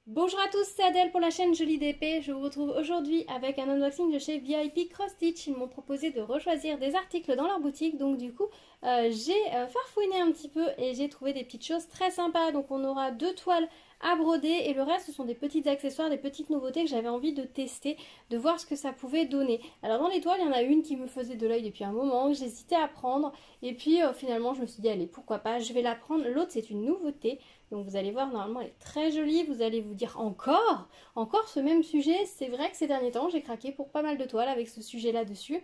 Bonjour à tous, c'est Adèle pour la chaîne Jolie DP. Je vous retrouve aujourd'hui avec un unboxing de chez VIP Cross Stitch. Ils m'ont proposé de rechoisir des articles dans leur boutique, donc du coup j'ai farfouiné un petit peu et j'ai trouvé des petites choses très sympas. Donc on aura 2 toiles à broder et le reste ce sont des petits accessoires, des petites nouveautés que j'avais envie de tester, de voir ce que ça pouvait donner. Alors dans les toiles, il y en a une qui me faisait de l'œil depuis un moment, que j'hésitais à prendre et puis finalement je me suis dit allez pourquoi pas, je vais la prendre. L'autre c'est une nouveauté. Donc vous allez voir, normalement elle est très jolie, vous allez vous dire encore ce même sujet. C'est vrai que ces derniers temps j'ai craqué pour pas mal de toiles avec ce sujet là dessus.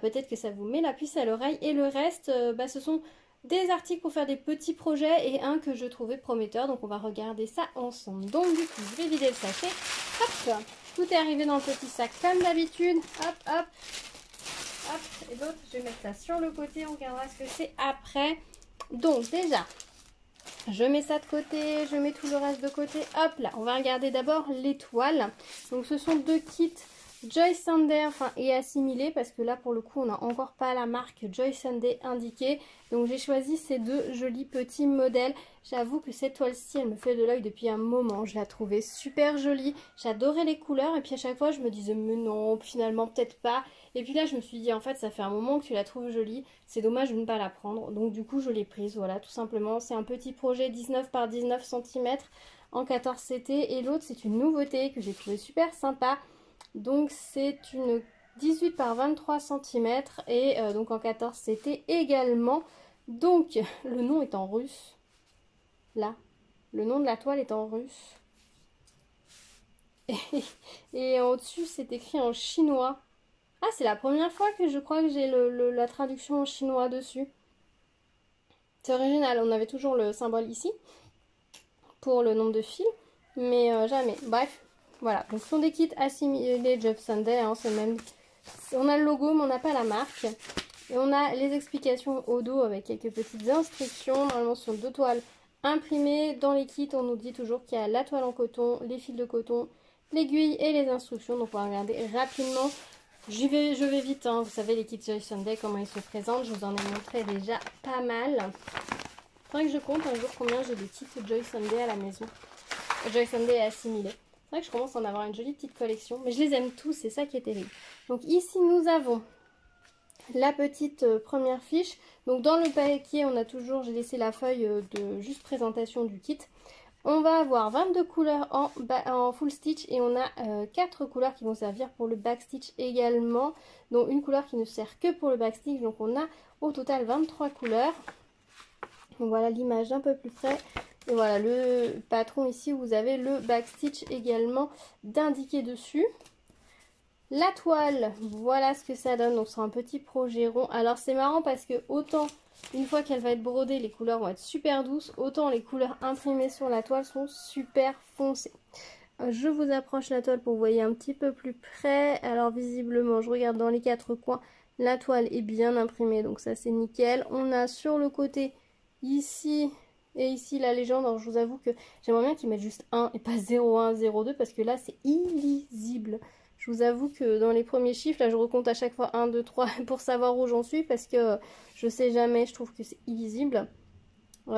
Peut-être que ça vous met la puce à l'oreille. Et le reste, ce sont des articles pour faire des petits projets et un que je trouvais prometteur. Donc on va regarder ça ensemble. Donc du coup je vais vider le sachet. Hop, tout est arrivé dans le petit sac comme d'habitude. Hop, hop, hop. Et l'autre je vais mettre ça sur le côté, on regardera ce que c'est après. Donc déjà... je mets ça de côté, je mets tout le reste de côté. Hop là, on va regarder d'abord les toiles. Donc ce sont 2 kits Joy Sunday et assimilés parce que là pour le coup on n'a encore pas la marque Joy Sunday indiquée. Donc j'ai choisi ces 2 jolis petits modèles. J'avoue que cette toile-ci elle me fait de l'œil depuis un moment. Je la trouvais super jolie. J'adorais les couleurs et puis à chaque fois je me disais mais non finalement peut-être pas. Et puis là je me suis dit en fait ça fait un moment que tu la trouves jolie. C'est dommage de ne pas la prendre. Donc du coup je l'ai prise, voilà tout simplement. C'est un petit projet 19 par 19 cm en 14 CT. Et l'autre c'est une nouveauté que j'ai trouvé super sympa. Donc c'est une 18 par 23 cm et donc en 14 CT également. Donc le nom est en russe. Là, le nom de la toile est en russe. Et au-dessus c'est écrit en chinois. Ah, c'est la première fois que je crois que j'ai la traduction en chinois dessus. C'est original, on avait toujours le symbole ici pour le nombre de fils, mais jamais. Bref, voilà. Donc ce sont des kits assimilés Joy Sunday, hein, c'est même... on a le logo mais on n'a pas la marque. Et on a les explications au dos avec quelques petites instructions. Normalement ce sont 2 toiles imprimées. Dans les kits on nous dit toujours qu'il y a la toile en coton, les fils de coton, l'aiguille et les instructions. Donc on va regarder rapidement. Je vais vite, hein. Vous savez les kits Joy Sunday comment ils se présentent. Je vous en ai montré déjà pas mal. Faudrait que je compte un jour combien j'ai de kits Joy Sunday à la maison. Joy Sunday assimilés. C'est vrai que je commence à en avoir une jolie petite collection. Mais je les aime tous, c'est ça qui est terrible. Donc ici nous avons la petite première fiche. Donc dans le paquet on a toujours, j'ai laissé la feuille de juste présentation du kit. On va avoir 22 couleurs en full stitch et on a 4 couleurs qui vont servir pour le back stitch également. Donc une couleur qui ne sert que pour le back stitch. Donc on a au total 23 couleurs. Donc voilà l'image d'un peu plus près. Et voilà le patron ici, vous avez le back stitch également d'indiqué dessus. La toile, voilà ce que ça donne. Donc c'est un petit projet rond. Alors c'est marrant parce que autant une fois qu'elle va être brodée, les couleurs vont être super douces, autant les couleurs imprimées sur la toile sont super foncées. Je vous approche la toile pour que vous voyez un petit peu plus près. Alors visiblement, je regarde dans les 4 coins, la toile est bien imprimée, donc ça c'est nickel. On a sur le côté ici et ici la légende. Alors je vous avoue que j'aimerais bien qu'ils mettent juste 1 et pas 01, 02 parce que là c'est illisible. Je vous avoue que dans les premiers chiffres, là je recompte à chaque fois 1, 2, 3 pour savoir où j'en suis parce que je sais jamais, je trouve que c'est illisible.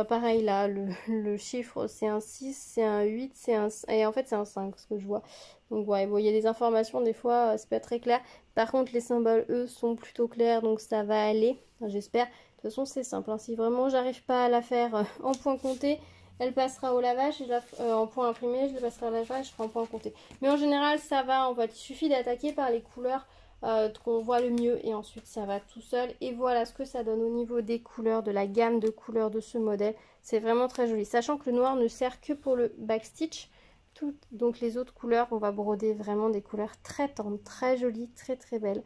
Pareil là, le chiffre c'est un 6, c'est un 8, c'est un... et en fait c'est un 5 ce que je vois. Donc ouais, bon, il y a des informations des fois, c'est pas très clair. Par contre les symboles eux sont plutôt clairs donc ça va aller, enfin, j'espère. De toute façon c'est simple, hein. Si vraiment j'arrive pas à la faire en point compté, elle passera au lavage, en point imprimé, je la passerai au lavage, je ferai en point compté. Mais en général ça va, en fait, il suffit d'attaquer par les couleurs qu'on voit le mieux et ensuite ça va tout seul. Et voilà ce que ça donne au niveau des couleurs, de la gamme de couleurs de ce modèle. C'est vraiment très joli, sachant que le noir ne sert que pour le backstitch. Donc les autres couleurs, on va broder vraiment des couleurs très tendres, très jolies, très très belles.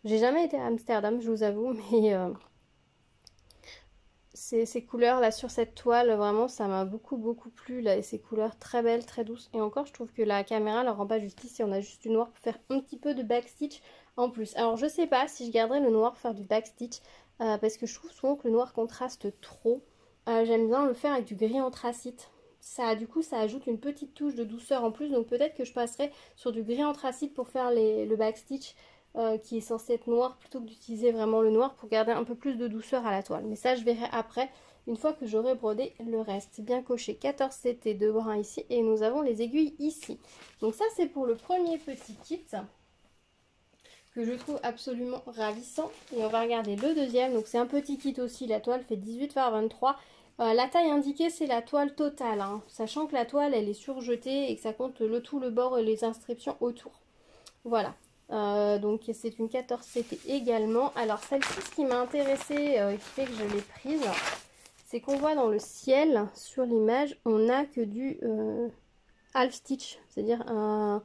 J'ai jamais été à Amsterdam, je vous avoue, mais ces couleurs là sur cette toile, vraiment ça m'a beaucoup plu là, et ces couleurs très belles, très douces. Et encore je trouve que la caméra leur rend pas justice et on a juste du noir pour faire un petit peu de backstitch en plus. Alors je sais pas si je garderai le noir pour faire du backstitch parce que je trouve souvent que le noir contraste trop. J'aime bien le faire avec du gris anthracite. Ça, du coup ça ajoute une petite touche de douceur en plus, donc peut-être que je passerai sur du gris anthracite pour faire le backstitch qui est censé être noir plutôt que d'utiliser vraiment le noir pour garder un peu plus de douceur à la toile. Mais ça je verrai après. une fois que j'aurai brodé le reste. C'est bien coché, 14 CT de brun ici et nous avons les aiguilles ici. Donc ça c'est pour le premier petit kit que je trouve absolument ravissant. Et on va regarder le deuxième. Donc c'est un petit kit aussi, la toile fait 18 par 23. La taille indiquée c'est la toile totale, hein, sachant que la toile elle est surjetée et que ça compte le tout, le bord et les inscriptions autour. Voilà. Donc c'est une 14 CT également. Alors celle-ci, ce qui m'a intéressée et qui fait que je l'ai prise, c'est qu'on voit dans le ciel, sur l'image, on n'a que du half stitch, c'est-à-dire un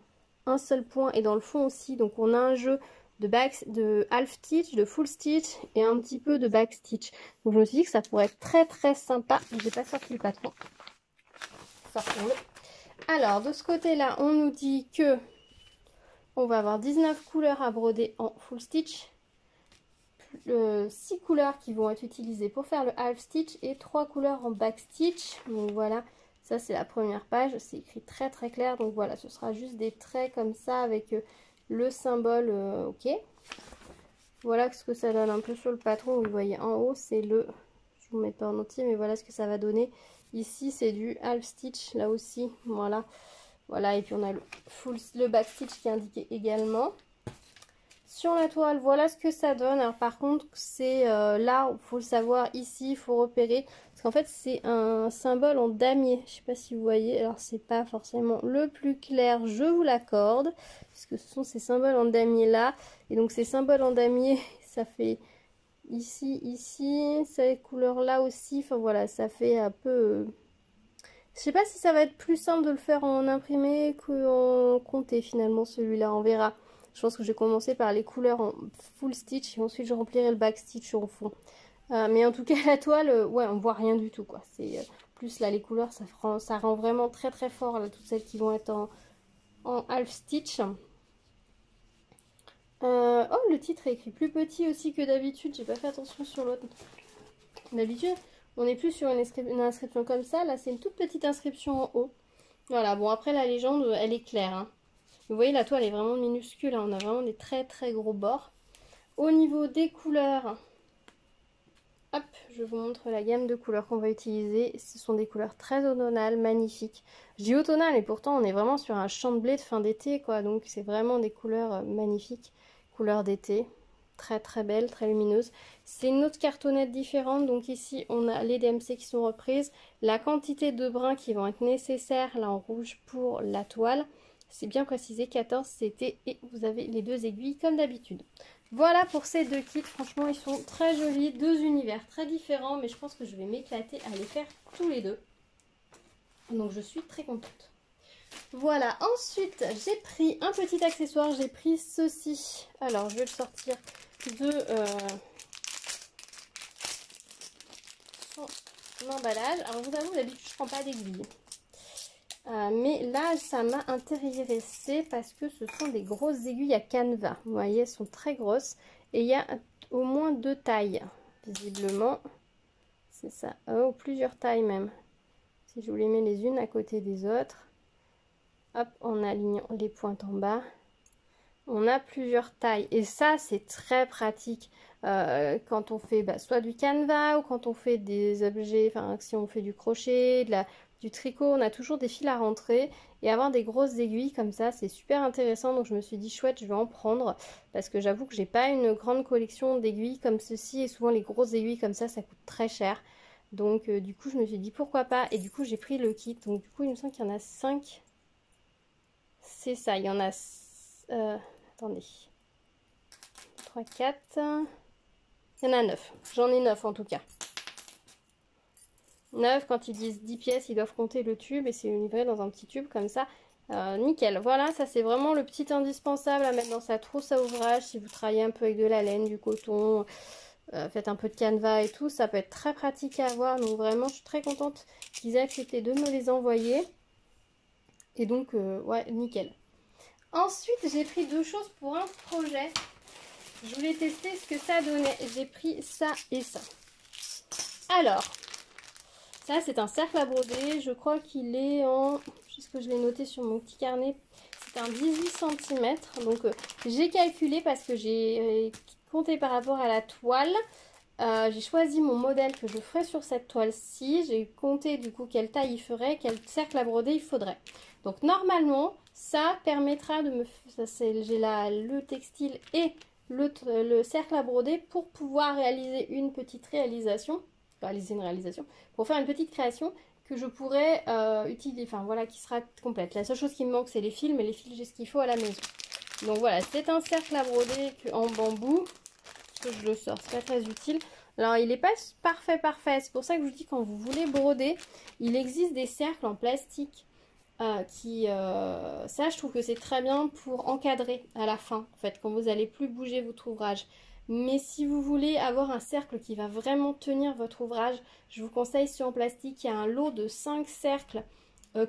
seul point, et dans le fond aussi. Donc on a un jeu de half stitch, de full stitch et un petit peu de back stitch. Donc je me suis dit que ça pourrait être très très sympa. J'ai pas sorti le patron. Sortons-le. Alors de ce côté-là, on nous dit que on va avoir 19 couleurs à broder en full stitch, 6 couleurs qui vont être utilisées pour faire le half stitch et 3 couleurs en back stitch. Donc voilà, ça c'est la première page, c'est écrit très très clair. Donc voilà, ce sera juste des traits comme ça avec le symbole OK. Voilà ce que ça donne un peu sur le patron. Vous voyez en haut, c'est le, je vous mets pas en entier, mais voilà ce que ça va donner. Ici c'est du half stitch, là aussi, voilà. Voilà, et puis on a le back stitch qui est indiqué également. Sur la toile, voilà ce que ça donne. Alors par contre, c'est là, il faut le savoir, ici, il faut repérer. Parce qu'en fait, c'est un symbole en damier. Je ne sais pas si vous voyez. Alors, c'est pas forcément le plus clair, je vous l'accorde. Puisque ce sont ces symboles en damier là. Et donc, ces symboles en damier, ça fait ici, ici, ces couleurs là aussi. Enfin voilà, ça fait un peu... Je sais pas si ça va être plus simple de le faire en imprimé qu'en compté finalement celui-là, on verra. Je pense que je vais commencer par les couleurs en full stitch et ensuite je remplirai le back stitch au fond. Mais en tout cas la toile, ouais, on voit rien du tout quoi. C'est plus là les couleurs, ça rend vraiment très très fort là, toutes celles qui vont être en half stitch. Oh, le titre est écrit plus petit aussi que d'habitude, j'ai pas fait attention sur l'autre. D'habitude, on est plus sur une inscription comme ça. Là, c'est une toute petite inscription en haut. Voilà, bon, après, la légende, elle est claire. Hein. Vous voyez, la toile est vraiment minuscule. Hein. On a vraiment des très, très gros bords. Au niveau des couleurs, hop, je vous montre la gamme de couleurs qu'on va utiliser. Ce sont des couleurs très automnales, magnifiques. Je dis automnales, et pourtant, on est vraiment sur un champ de blé de fin d'été, quoi. Donc, c'est vraiment des couleurs magnifiques. Couleurs d'été. Très très belle, très lumineuse. C'est une autre cartonnette différente, donc ici on a les DMC qui sont reprises, la quantité de brins qui vont être nécessaires là en rouge pour la toile, c'est bien précisé, 14 CT et vous avez les deux aiguilles comme d'habitude. Voilà pour ces deux kits, franchement ils sont très jolis, deux univers très différents, mais je pense que je vais m'éclater à les faire tous les deux. Donc je suis très contente. Voilà, ensuite j'ai pris un petit accessoire, j'ai pris ceci. Alors je vais le sortir de son emballage. Alors je vous avoue, d'habitude je ne prends pas d'aiguille. Mais là ça m'a intéressée parce que ce sont des grosses aiguilles à canevas. Vous voyez, elles sont très grosses. Et il y a au moins deux tailles, visiblement. C'est ça, oh, plusieurs tailles même. Si je vous les mets les unes à côté des autres. Hop, en alignant les pointes en bas. On a plusieurs tailles. Et ça, c'est très pratique quand on fait soit du canevas ou quand on fait des objets, enfin si on fait du crochet, du tricot, on a toujours des fils à rentrer. Et avoir des grosses aiguilles comme ça, c'est super intéressant. Donc je me suis dit, chouette, je vais en prendre. Parce que j'avoue que j'ai pas une grande collection d'aiguilles comme ceci. Et souvent, les grosses aiguilles comme ça coûte très cher. Donc du coup, je me suis dit, pourquoi pas. Et du coup, j'ai pris le kit. Donc du coup, il me semble qu'il y en a 5. C'est ça, il y en a... attendez. 3, 4... Il y en a 9. J'en ai 9 en tout cas. 9, quand ils disent 10 pièces, ils doivent compter le tube. Et c'est livré dans un petit tube comme ça. Nickel. Voilà, ça c'est vraiment le petit indispensable à mettre dans sa trousse à ouvrage. Si vous travaillez un peu avec de la laine, du coton, faites un peu de canevas et tout. Ça peut être très pratique à avoir. Donc vraiment, je suis très contente qu'ils aient accepté de me les envoyer. Et donc, ouais, nickel. Ensuite, j'ai pris deux choses pour un projet. Je voulais tester ce que ça donnait. J'ai pris ça et ça. Alors, ça c'est un cercle à broder. Je crois qu'il est en... Puisque je l'ai noté sur mon petit carnet. C'est un 18 cm. Donc, j'ai calculé parce que j'ai compté par rapport à la toile. j'ai choisi mon modèle que je ferai sur cette toile-ci. J'ai compté du coup quelle taille il ferait, quel cercle à broder il faudrait. Donc normalement, ça permettra de me... J'ai le textile et le cercle à broder pour pouvoir réaliser une petite réalisation. Pour faire une petite création que je pourrais utiliser, enfin voilà, qui sera complète. La seule chose qui me manque, c'est les fils, mais les fils, j'ai ce qu'il faut à la maison. Donc voilà, c'est un cercle à broder en bambou. Que je le sors, c'est pas très utile. Alors il n'est pas parfait, c'est pour ça que je vous dis quand vous voulez broder, il existe des cercles en plastique ça je trouve que c'est très bien pour encadrer à la fin, en fait, quand vous allez plus bouger votre ouvrage. Mais si vous voulez avoir un cercle qui va vraiment tenir votre ouvrage, je vous conseille ceux en plastique. Il y a un lot de 5 cercles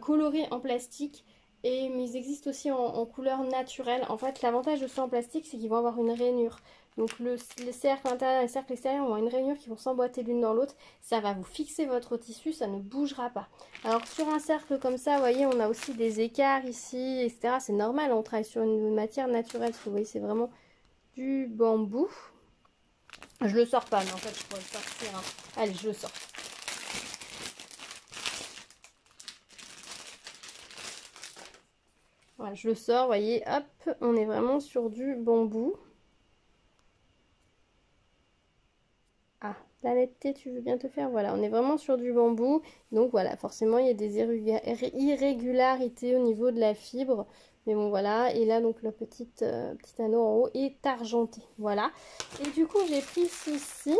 colorés en plastique. Mais ils existent aussi en couleur naturelle. En fait, l'avantage de ceux en plastique, c'est qu'ils vont avoir une rainure. Donc les cercles intérieurs et les cercles extérieurs vont avoir une rainure qui vont s'emboîter l'une dans l'autre. Ça va vous fixer votre tissu, ça ne bougera pas. Alors sur un cercle comme ça, vous voyez, on a aussi des écarts ici, etc. C'est normal, on travaille sur une matière naturelle. Parce que vous voyez, c'est vraiment du bambou. Je le sors pas, mais en fait, je pourrais le sortir. Hein. Allez, je le sors. Voilà, je le sors, vous voyez, hop, on est vraiment sur du bambou. Ah, la netteté, tu veux bien te faire? Voilà, on est vraiment sur du bambou. Donc voilà, forcément, il y a des irrégularités au niveau de la fibre. Mais bon, voilà. Et là, donc, le petit anneau en haut est argenté. Voilà. Et du coup, j'ai pris ceci.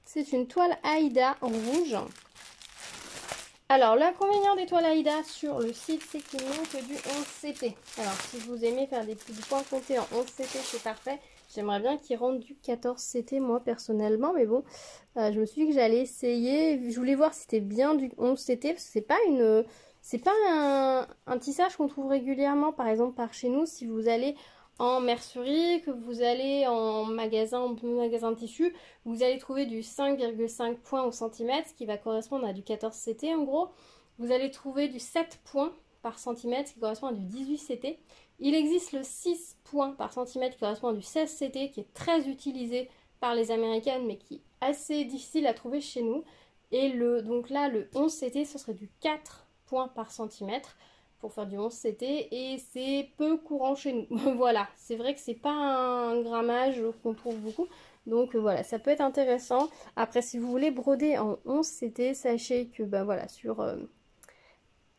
C'est une toile Aïda en rouge. Alors, l'inconvénient des toiles Aïda sur le site, c'est qu'il manque du 11CT. Alors, si vous aimez faire des petits points comptés en 11CT, c'est parfait. J'aimerais bien qu'ils rendent du 14CT, moi, personnellement. Mais bon, je me suis dit que j'allais essayer. Je voulais voir si c'était bien du 11CT, parce que c'est pas un tissage qu'on trouve régulièrement, par exemple, par chez nous. Si vous allez en mercerie, que vous allez en magasin de tissu, vous allez trouver du 5,5 points au centimètre, ce qui va correspondre à du 14CT en gros. Vous allez trouver du 7 points par centimètre, ce qui correspond à du 18CT. Il existe le 6 points par centimètre qui correspond à du 16CT, qui est très utilisé par les américaines, mais qui est assez difficile à trouver chez nous. Et donc là, le 11CT, ce serait du 4 points par centimètre pour faire du 11CT, et c'est peu courant chez nous. Voilà, c'est vrai que c'est pas un grammage qu'on trouve beaucoup. Donc voilà, ça peut être intéressant. Après, si vous voulez broder en 11CT, sachez que voilà,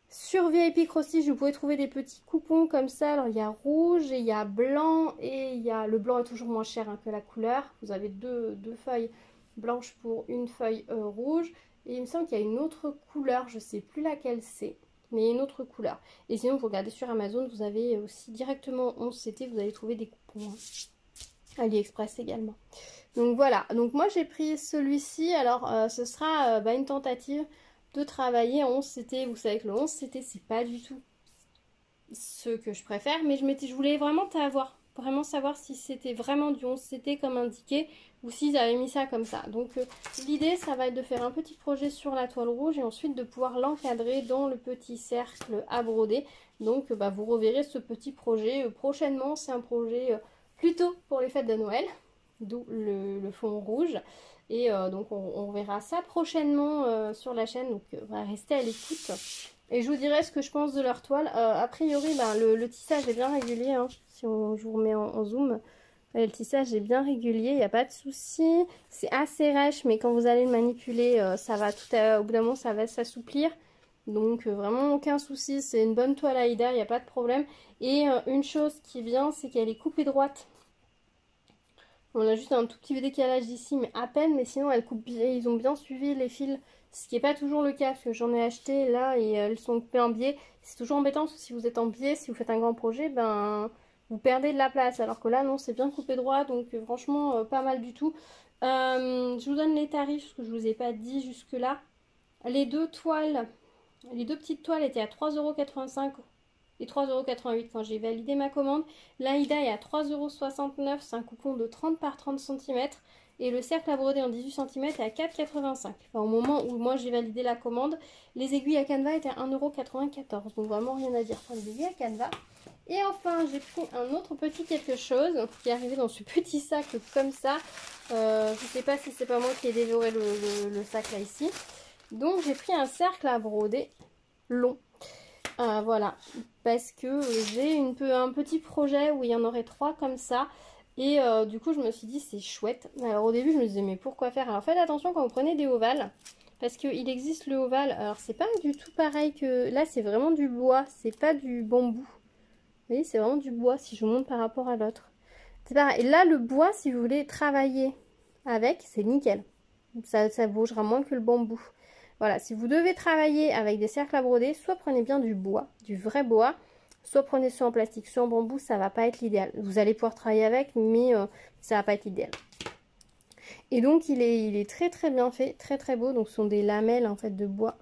sur VIP Cross-Stitch, vous pouvez trouver des petits coupons comme ça. Alors, il y a rouge et il y a blanc. Et le blanc est toujours moins cher que la couleur. Vous avez deux feuilles blanches pour une feuille rouge. Et il me semble qu'il y a une autre couleur. Je ne sais plus laquelle c'est. Mais une autre couleur. Et sinon, vous regardez sur Amazon, vous avez aussi directement 11CT. Vous allez trouver des coupons. AliExpress également. Donc voilà. Donc moi, j'ai pris celui-ci. Alors, ce sera une tentative de travailler en 11CT. Vous savez que le 11CT, c'est pas du tout ce que je préfère, mais je voulais vraiment savoir si c'était vraiment du 11CT comme indiqué ou s'ils avaient mis ça comme ça. Donc l'idée, ça va être de faire un petit projet sur la toile rouge et ensuite de pouvoir l'encadrer dans le petit cercle à broder. Donc vous reverrez ce petit projet prochainement. C'est un projet plutôt pour les fêtes de Noël, d'où le fond rouge. Et donc on verra ça prochainement sur la chaîne, donc restez à l'écoute. Et je vous dirai ce que je pense de leur toile. A priori, le tissage est bien régulier, hein. Si je vous remets en zoom, le tissage est bien régulier, il n'y a pas de souci. C'est assez rêche, mais quand vous allez le manipuler, ça va au bout d'un moment, ça va s'assouplir. Donc vraiment aucun souci, c'est une bonne toile Aïda, il n'y a pas de problème. Et une chose qui est bien, c'est qu'elle est coupée droite. On a juste un tout petit décalage d'ici, mais à peine. Mais sinon, ils ont bien suivi les fils. Ce qui n'est pas toujours le cas, parce que j'en ai acheté là et elles sont coupées en biais. C'est toujours embêtant, parce que si vous êtes en biais, si vous faites un grand projet, vous perdez de la place. Alors que là, non, c'est bien coupé droit. Donc franchement, pas mal du tout. Je vous donne les tarifs, parce que je ne vous ai pas dit jusque-là. Les deux petites toiles étaient à 3,85 € et 3,88 € quand j'ai validé ma commande. L'Aïda est à 3,69 €, c'est un coupon de 30 par 30 cm. et le cercle à broder en 18 cm est à 4,85 €. Enfin, au moment où moi j'ai validé la commande, les aiguilles à canevas étaient à 1,94 €, donc vraiment rien à dire pour les aiguilles à canevas. Et enfin, j'ai pris un autre petit quelque chose qui est arrivé dans ce petit sac comme ça. Je ne sais pas si c'est pas moi qui ai dévoré le sac là ici. Donc j'ai pris un cercle à broder long. Voilà, parce que j'ai un petit projet où il y en aurait 3 comme ça. Et du coup, je me suis dit, c'est chouette. Alors au début, je me disais, mais pourquoi faire? Alors faites attention quand vous prenez des ovales. Parce qu'il existe le ovale. Alors c'est pas du tout pareil que... Là, c'est vraiment du bois, c'est pas du bambou. Vous voyez, c'est vraiment du bois si je vous montre par rapport à l'autre. C'est pareil. Et là, le bois, si vous voulez travailler avec, c'est nickel. Ça bougera moins que le bambou. Voilà, si vous devez travailler avec des cercles à broder, soit prenez bien du bois, du vrai bois, soit prenez soit en plastique, soit en bambou, ça va pas être l'idéal. Vous allez pouvoir travailler avec, mais ça va pas être l'idéal. Et donc, il est très très bien fait, très très beau. Donc, ce sont des lamelles en fait de bois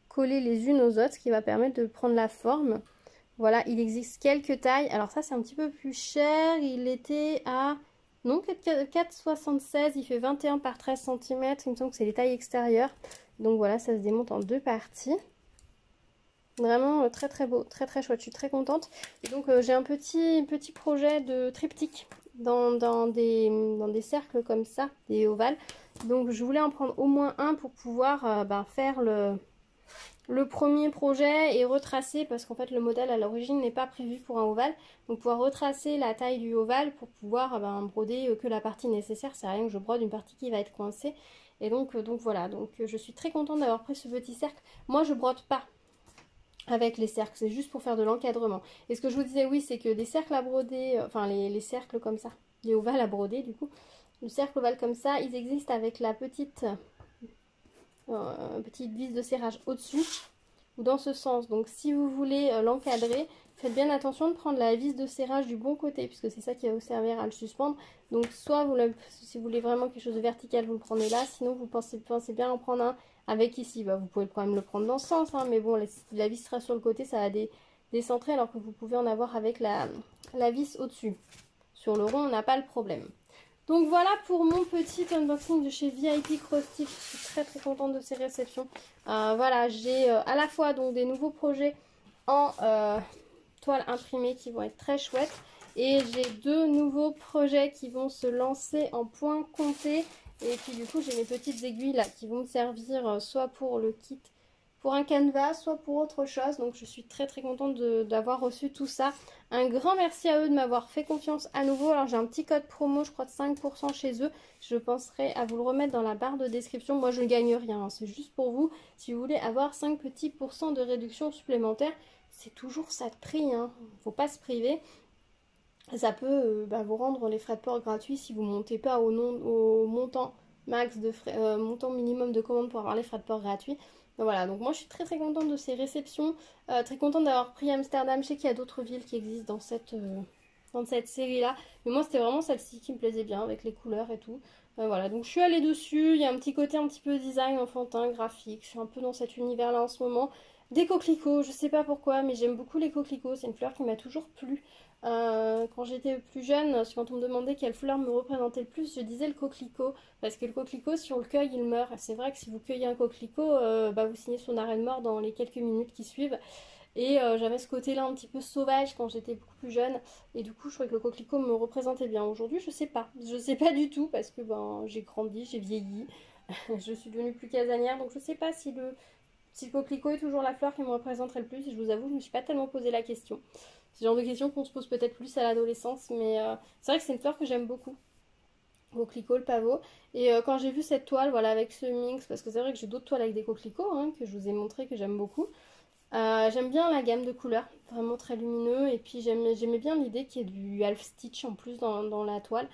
collées les unes aux autres, ce qui va permettre de prendre la forme. Voilà, il existe quelques tailles. Alors ça, c'est un petit peu plus cher. Il était à... Non, 4,76. Il fait 21 par 13 cm. Il me semble que c'est les tailles extérieures. Donc voilà, ça se démonte en 2 parties. Vraiment très très beau, très très chouette. Je suis très contente. Et donc j'ai un petit projet de triptyque dans des cercles comme ça, des ovales. Donc je voulais en prendre au moins un pour pouvoir faire le premier projet est retracé parce qu'en fait le modèle à l'origine n'est pas prévu pour un ovale. Donc pouvoir retracer la taille du ovale pour pouvoir broder que la partie nécessaire. C'est rien que je brode une partie qui va être coincée. Et donc voilà, donc je suis très contente d'avoir pris ce petit cercle. Moi je brode pas avec les cercles, c'est juste pour faire de l'encadrement. Et ce que je vous disais, oui, c'est que des cercles à broder, enfin les cercles comme ça, les ovales à broder du coup, le cercle ovale comme ça, ils existent avec la petite vis de serrage au-dessus ou dans ce sens. Donc si vous voulez l'encadrer, faites bien attention de prendre la vis de serrage du bon côté puisque c'est ça qui va vous servir à le suspendre. Donc soit si vous voulez vraiment quelque chose de vertical, vous le prenez là, sinon vous pensez bien en prendre un avec ici. Vous pouvez quand même le prendre dans ce sens, hein, mais bon, la vis sera sur le côté, ça va décentrer alors que vous pouvez en avoir avec la vis au-dessus. Sur le rond, on n'a pas le problème. Donc voilà pour mon petit unboxing de chez VIP Crosstick. Je suis très très contente de ces réceptions. Voilà, j'ai à la fois donc des nouveaux projets en toile imprimée qui vont être très chouettes. Et j'ai 2 nouveaux projets qui vont se lancer en point compté. Et puis du coup j'ai mes petites aiguilles là qui vont me servir soit pour le kit, pour un canevas, soit pour autre chose. Donc je suis très très contente d'avoir reçu tout ça. Un grand merci à eux de m'avoir fait confiance à nouveau. Alors j'ai un petit code promo, je crois de 5% chez eux. Je penserai à vous le remettre dans la barre de description. Moi je ne gagne rien, hein. C'est juste pour vous. Si vous voulez avoir 5 petits pourcents de réduction supplémentaire, c'est toujours ça de prix, hein. Faut pas se priver. Ça peut vous rendre les frais de port gratuits si vous ne montez pas au montant max de frais, montant minimum de commande pour avoir les frais de port gratuits. Donc voilà, donc moi je suis très très contente de ces réceptions, très contente d'avoir pris Amsterdam. Je sais qu'il y a d'autres villes qui existent dans cette série là, mais moi c'était vraiment celle-ci qui me plaisait bien avec les couleurs et tout. Voilà, donc je suis allée dessus, il y a un petit côté un petit peu design enfantin, graphique, je suis un peu dans cet univers là en ce moment. Des coquelicots, je sais pas pourquoi, mais j'aime beaucoup les coquelicots, c'est une fleur qui m'a toujours plu. Quand j'étais plus jeune, quand on me demandait quelle fleur me représentait le plus, je disais le coquelicot. Parce que le coquelicot, si on le cueille, il meurt. C'est vrai que si vous cueillez un coquelicot, vous signez son arrêt de mort dans les quelques minutes qui suivent. Et j'avais ce côté-là un petit peu sauvage quand j'étais beaucoup plus jeune. Et du coup, je trouvais que le coquelicot me représentait bien. Aujourd'hui, je sais pas. Je sais pas du tout parce que j'ai grandi, j'ai vieilli. Je suis devenue plus casanière. Donc je sais pas si le coquelicot est toujours la fleur qui me représenterait le plus. Et je vous avoue, je me suis pas tellement posé la question. C'est le genre de questions qu'on se pose peut-être plus à l'adolescence, mais c'est vrai que c'est une fleur que j'aime beaucoup. Coquelicot, le pavot. Et quand j'ai vu cette toile, voilà, avec ce mix, parce que c'est vrai que j'ai d'autres toiles avec des coquelicots, hein, que je vous ai montré, que j'aime beaucoup. J'aime bien la gamme de couleurs, vraiment très lumineux. Et puis j'aimais bien l'idée qu'il y ait du half stitch en plus dans la toile.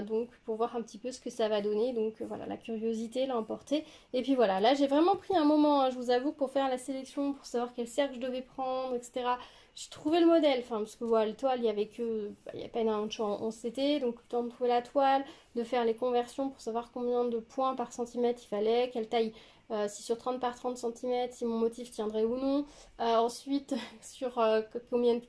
Donc pour voir un petit peu ce que ça va donner. Donc voilà, la curiosité l'a emporté. Et puis voilà, là j'ai vraiment pris un moment, hein, je vous avoue, pour faire la sélection, pour savoir quel cercle je devais prendre, etc. J'ai trouvé le modèle, enfin parce que voilà, les toiles, il y avait que, il y a pas énormément de choix en CT, donc le temps de trouver la toile, de faire les conversions pour savoir combien de points par centimètre il fallait, quelle taille, si sur 30 par 30 cm, si mon motif tiendrait ou non. Ensuite, sur combien de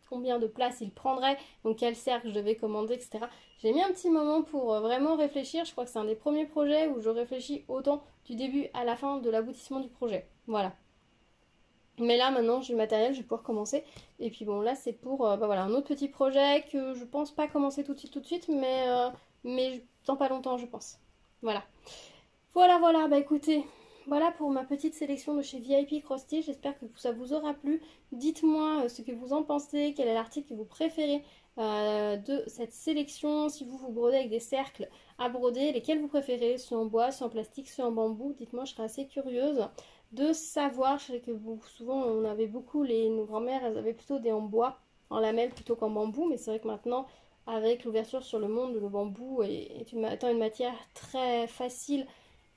combien de place il prendrait, donc quel cercle je devais commander, etc. J'ai mis un petit moment pour vraiment réfléchir. Je crois que c'est un des premiers projets où je réfléchis autant du début à la fin de l'aboutissement du projet. Voilà. Mais là, maintenant, j'ai le matériel, je vais pouvoir commencer. Et puis bon, là, c'est pour voilà, un autre petit projet que je pense pas commencer tout de suite, mais dans pas longtemps, je pense. Voilà. Voilà, bah écoutez, voilà pour ma petite sélection de chez VIP Crosty. J'espère que ça vous aura plu. Dites-moi ce que vous en pensez, quel est l'article que vous préférez de cette sélection. Si vous brodez avec des cercles à broder, lesquels vous préférez, ceux en bois, ceux en plastique, ceux en bambou. Dites-moi, je serais assez curieuse de savoir. Je sais que souvent on avait beaucoup, nos grand-mères, elles avaient plutôt des en bois, en lamelles plutôt qu'en bambou, mais c'est vrai que maintenant, avec l'ouverture sur le monde, le bambou étant une matière très facile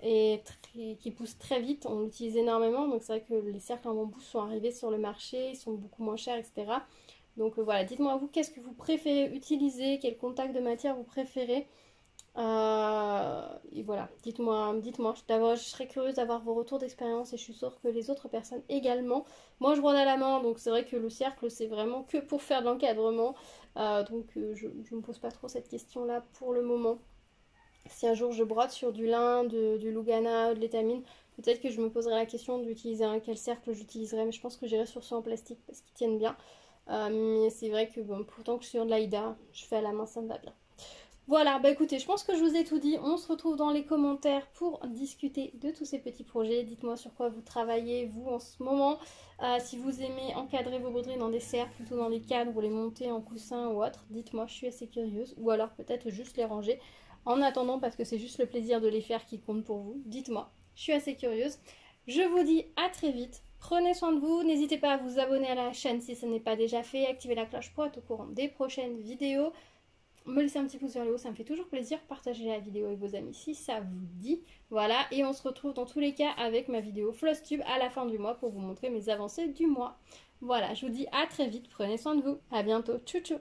et qui pousse très vite, on l'utilise énormément, donc c'est vrai que les cercles en bambou sont arrivés sur le marché, ils sont beaucoup moins chers, etc. Donc voilà, dites-moi vous, qu'est-ce que vous préférez utiliser, quel contact de matière vous préférez. Et voilà, dites-moi. Je serais curieuse d'avoir vos retours d'expérience et je suis sûre que les autres personnes également. Moi, je brode à la main, donc c'est vrai que le cercle, c'est vraiment que pour faire de l'encadrement. Donc je ne me pose pas trop cette question-là pour le moment. Si un jour je brode sur du lin, du Lugana, de l'étamine, peut-être que je me poserai la question d'utiliser quel cercle j'utiliserai, mais je pense que j'irai sur ceux en plastique parce qu'ils tiennent bien. Mais c'est vrai que bon, pourtant que je suis sur de l'Aïda, je fais à la main, ça me va bien. Voilà, bah écoutez, je pense que je vous ai tout dit. On se retrouve dans les commentaires pour discuter de tous ces petits projets. Dites-moi sur quoi vous travaillez, vous, en ce moment. Si vous aimez encadrer vos broderies dans des cercles, plutôt dans des cadres ou les monter en coussin ou autre, dites-moi, je suis assez curieuse. Ou alors peut-être juste les ranger. En attendant, parce que c'est juste le plaisir de les faire qui compte pour vous, dites-moi, je suis assez curieuse. Je vous dis à très vite. Prenez soin de vous, n'hésitez pas à vous abonner à la chaîne si ce n'est pas déjà fait, activez la cloche pour être au courant des prochaines vidéos. Me laisser un petit pouce vers le haut, ça me fait toujours plaisir. Partagez la vidéo avec vos amis si ça vous dit. Voilà, et on se retrouve dans tous les cas avec ma vidéo Flosstube à la fin du mois pour vous montrer mes avancées du mois. Voilà, je vous dis à très vite, prenez soin de vous. À bientôt, tchou tchou.